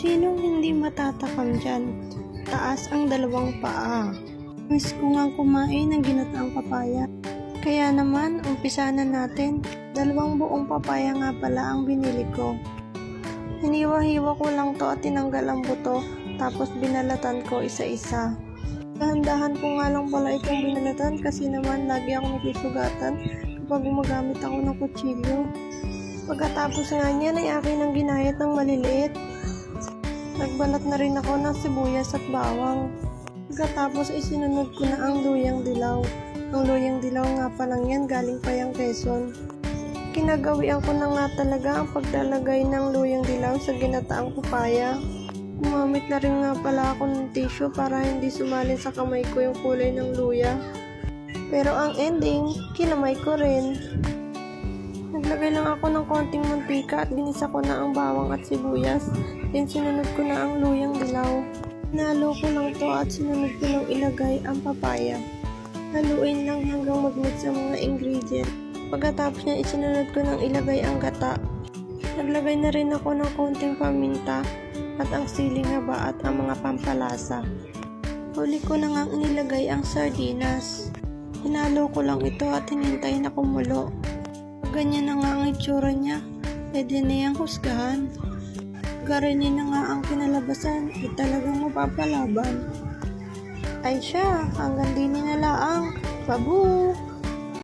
Sinong hindi matatakam dyan? Taas ang dalawang paa. Miss ko nga kumain ng ginataang papaya. Kaya naman, umpisa na natin. 2 buong papaya nga pala ang binili ko. Hiniwa-hiwa ko lang to at tinanggal ang buto, tapos binalatan ko isa-isa. Dahan-dahan ko nga lang pala itong binalatan kasi naman lagi ako nasusugatan kapag gumagamit ako ng kutsilyo. Pagkatapos nga niyan ay akin ang ginayat ng maliliit. Nagbalat na rin ako ng sibuyas at bawang. Pagkatapos ay sinunod ko na ang luyang dilaw. Ang luyang dilaw nga pa lang yan, galing pa yung Quezon. Kinagawian ko na nga talaga ang paglalagay ng luyang dilaw sa ginataang papaya. Gumamit na rin nga pala ako ng tissue para hindi sumalin sa kamay ko yung kulay ng luya. Pero ang ending, kinamay ko rin. Naglagay lang ako ng konting mantika at ginisa ko na ang bawang at sibuyas. Then sinunod ko na ang luyang dilaw. Nalo ko lang to at sinunod ko nang ilagay ang papaya. Haluin lang hanggang mag-mix ang mga ingredient. Pagkatapos niya, isinunod ko nang ilagay ang gata. Naglagay na rin ako ng konting paminta at ang siling haba at ang mga pampalasa. Huli ko na nga inilagay ang sardinas. Hinalo ko lang ito at hinintay na kumulo. Pag ganyan na nga ang itsura niya, pwede na yung husgahan. Ganyan na nga ang kinalabasan, talagang mapapalaban. Ay siya, hanggang din na laang. Babu!